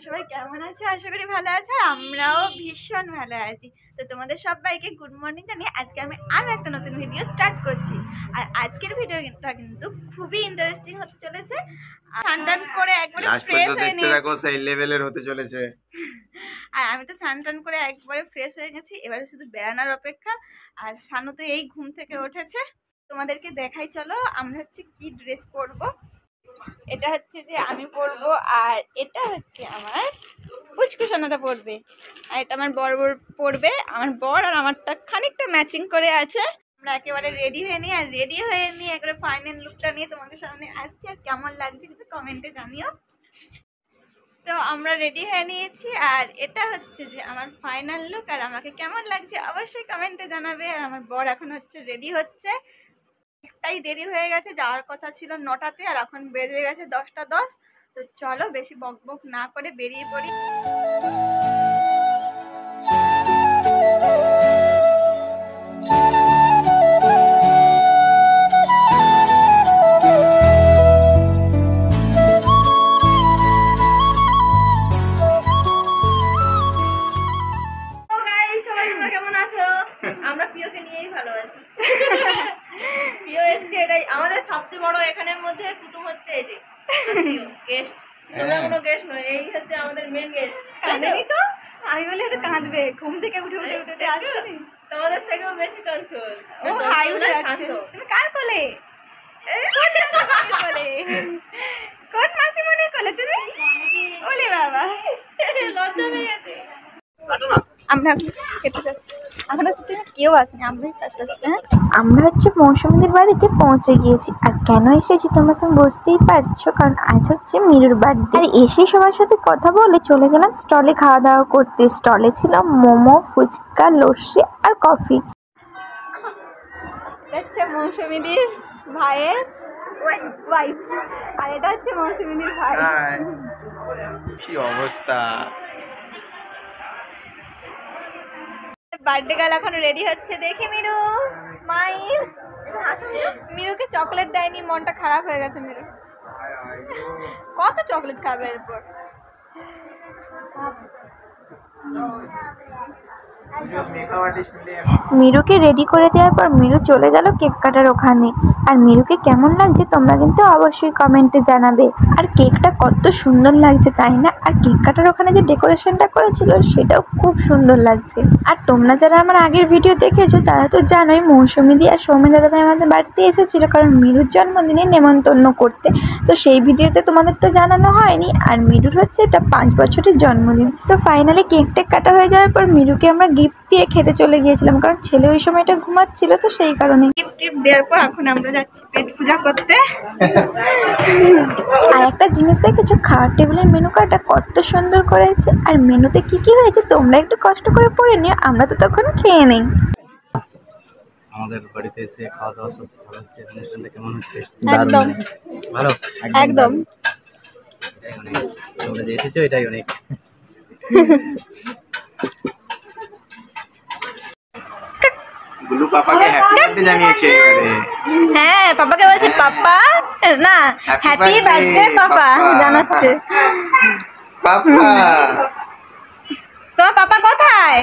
সবাই কেমন আছো? আশা করি ভালো আছো। আর আমরাও ভীষণ ভালো আছি। তো তোমাদের সবাইকে গুড মর্নিং জানিয়ে আজকে আমি আরো একটা নতুন ভিডিও স্টার্ট করছি। আর আজকের ভিডিওটা কিন্তু খুবই ইন্টারেস্টিং হতে চলেছে। স্নান করে একবারে ফ্রেশ হয়ে নিয়েছি, দেখো সেই লেভেলের হতে চলেছে। আর আমি তো স্নান করে একবারে ফ্রেশ হয়ে গেছি, এবারে শুধু বেড়ানোর অপেক্ষা। আর শানু তো এই ঘুম থেকে উঠেছে, তোমাদেরকে দেখাই চলো আমরা হচ্ছে কি ড্রেস পরবো। এটা হচ্ছে যে আমি পরবো, আর এটা হচ্ছে আমার পুচকু সোনাটা পরবে, আর এটা আমার বর পরবে। আমার বর আর আমারটা খানিকটা ম্যাচিং করে আছে। আমরা একেবারে রেডি হয়ে নিই, আর রেডি হয়ে নিয়ে একবারে ফাইনাল লুকটা নিয়ে তোমাদের সামনে আসছি। আর কেমন লাগছে কিন্তু কমেন্টে জানিও। তো আমরা রেডি হয়ে নিয়েছি, আর এটা হচ্ছে যে আমার ফাইনাল লুক। আর আমাকে কেমন লাগছে অবশ্যই কমেন্টে জানাবে। আর আমার বর এখন হচ্ছে রেডি হচ্ছে, একটাই দেরি হয়ে গেছে, যাওয়ার কথা ছিল 9টাতে, আর এখন বেজে গেছে 10টা 10। তো চলো বেশি বক বক না করে বেরিয়ে পড়ি। সবাই তোমরা কেমন আছো? আমরা প্রিয়কে নিয়েই ভালো আছি। প্রিয় এসছে, এটাই আমাদের সবচেয়ে বড় এখানের মধ্যে কুটুম হচ্ছে এই যে গেস্ট। তোমরা কোনো গেস্ট নয়, এই হচ্ছে আমাদের মেন গেস্ট। কাঁদেনি তো? আমি বলি হয়তো কাঁদবে, ঘুম থেকে উঠে উঠে উঠে উঠে আসছে। তোমাদের থেকেও বেশি চঞ্চল। ও হাই উঠে যাচ্ছে। তুমি কার কোলে? কোন মাসিমণির কোলে তুমি? ওলে বাবা, লজ্জা পেয়ে গেছে। আমরা খেতে যাচ্ছি, এখন হচ্ছে কেউ আসেনি, আমরাই ফার্স্ট আসছি। আমরা হচ্ছে মৌসুমীদের বাড়িতে পৌঁছে গিয়েছি। আর কেন এসেছি তোমরা তো বুঝতেই পারছো, কারণ আজ হচ্ছে মিরুর বার্থডে। আর এসে সবার সাথে কথা বলে চলে গেলাম স্টলে খাওয়া দাওয়া করতে। স্টলে ছিল মোমো, ফুচকা, লস্যি আর কফি। হচ্ছে মৌসুমীদির ভাইয়ের ওয়াইফ, আর এটা হচ্ছে মৌসুমীদির ভাই। কি অবস্থা! বার্থডে গার্ল এখন রেডি হচ্ছে, দেখি মিরু স্মাইল। মিরুকে চকলেট দেয়নি, মনটা খারাপ হয়ে গেছে মিরু। কত চকলেট খাবে এরপর? মিরুকে রেডি করে দেওয়ার পর মিরু চলে গেল কেক কাটার ওখানে। আর মিরুকে কেমন লাগছে তোমরা কিন্তু অবশ্যই কমেন্টে জানাবে। আর কেকটা কত সুন্দর লাগছে তাই না? আর কেক কাটার ওখানে যে ডেকোরেশনটা করেছিল সেটাও খুব সুন্দর লাগছে। আর তোমরা যারা আমার আগের ভিডিও দেখেছো তারা তো জানোই মৌসুমীদি আর সৌমেন দাদাভাই আমাদের বাড়িতে এসেছিল, কারণ মিরুর জন্মদিনে নেমন্তন্ন করতে। তো সেই ভিডিওতে তোমাদের তো জানানো হয়নি। আর মিরুর হচ্ছে এটা 5 বছরের জন্মদিন। তো ফাইনালি কেক টেক কাটা হয়ে যাওয়ার পর মিরুকে আমরা গিফট দিয়ে খেতে চলে গিয়েছিলাম, কারণ ছেলে ওই সময়টা ঘুমাচ্ছিল, তো সেই কারণে। গিফট দেওয়ার পর এখন আমরা যাচ্ছি পেট পূজা করতে। আর একটা জিনিস দেখেছো, খাওয়ার টেবিলের মেনু কার্ডটা কত সুন্দর করেছে। আর মেনুতে কি কি হয়েছে তোমরা একটু কষ্ট করে পড়ে নিও, আমরা তো তখন খেয়ে নেই। আমাদের বাড়িতে এসে খাওয়া দাওয়া সব ভালো হচ্ছে। অনুষ্ঠানটা কেমন হচ্ছে? একদম ভালো, একদম। তোমরা যে এসেছো এটাই অনেক। গুলু পাপাকে হ্যাপি বার্থডে জানিয়েছে এবারে। হ্যাঁ, পাপাকে বলছে পাপা না, হ্যাপি বার্থডে পাপা জানাচ্ছে। পাপা, তোমার পাপা কোথায়?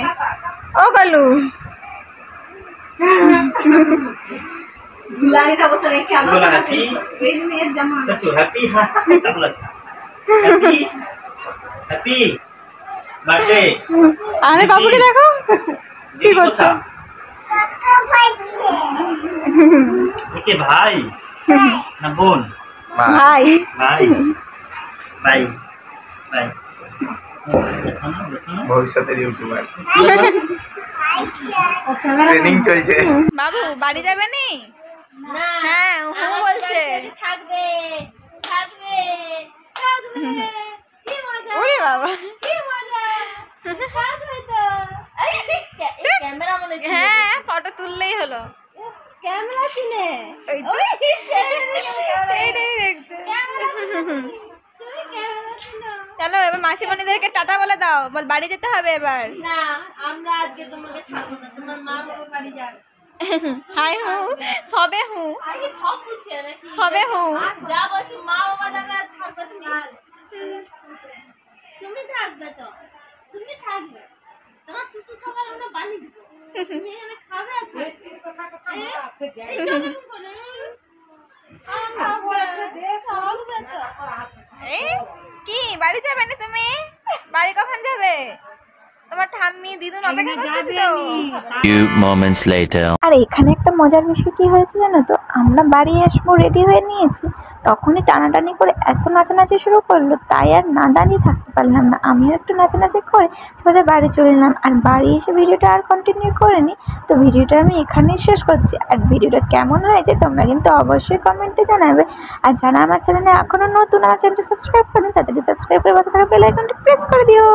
ও গলু আমাদের বাবুকে দেখো কি করছে। ভাই না বোন? ভাই ভাই ভাই ভাই ভবিষ্যতের ইউটিউবার। ট্রেনিং চলছে। বাবু বাড়ি যাবে নি? হ্যাঁ ও বলছে থাকবে থাকবে থাকবে। কি মজা! ওরে বাবা, কি মজা! থাকবে তো। ক্যামেরা মনে হচ্ছে। হ্যাঁ ফটো তুললেই হলো। ক্যামেরা কিনে ওই যে এইটাই দেখছে। তুমি ক্যামেরা কিনো। চলো এবার মাসিমণিদেরকে টাটা বলে দাও, বল বাড়ি যেতে হবে এবার। না, আমরা আজকে তোমাকে ছাড়বো না, তোমার মা বাবা বাড়ি যাবে। হাই হু সবে হু আগে সব বুঝিয়ে নাকি সবে হু যা বলছি মা বাবা যাবে আর থাকবে তুমি। তুমি থাকবে তো, তুমি থাকবে, তোমার টুটু খাবার আমরা বানিয়ে দিব, তুমি এখানে খাবে আছে এই চলুন করে কি বাড়ি যাবে না তুমি? বাড়ি কখন যাবে? তোমার ঠাম্মি দিদুন অপেক্ষা করতেছে তো। Few moments later. আর এখানে একটা মজার বিষয় কি হয়েছে জানো তো, আমরা বাড়ি আসবো রেডি হয়ে নিয়েছি, তখনই টানাটানি করে এত নাচানাচি শুরু করলো, তাই আর না দাঁড়িয়ে থাকতে পারলাম না, আমিও একটু নাচানাচি করে সোজা বাড়ি চলে এলাম। আর বাড়ি এসে ভিডিওটা আর কন্টিনিউ করিনি, তো ভিডিওটা আমি এখানেই শেষ করছি। আর ভিডিওটা কেমন হয়েছে তোমরা কিন্তু অবশ্যই কমেন্টে জানাবে। আর যারা আমার চ্যানেলে এখনও নতুন, আমার চ্যানেলটা সাবস্ক্রাইব করেন, তাদেরকে সাবস্ক্রাইব করে পাশে থাকা বেল আইকনটা প্রেস করে দিও।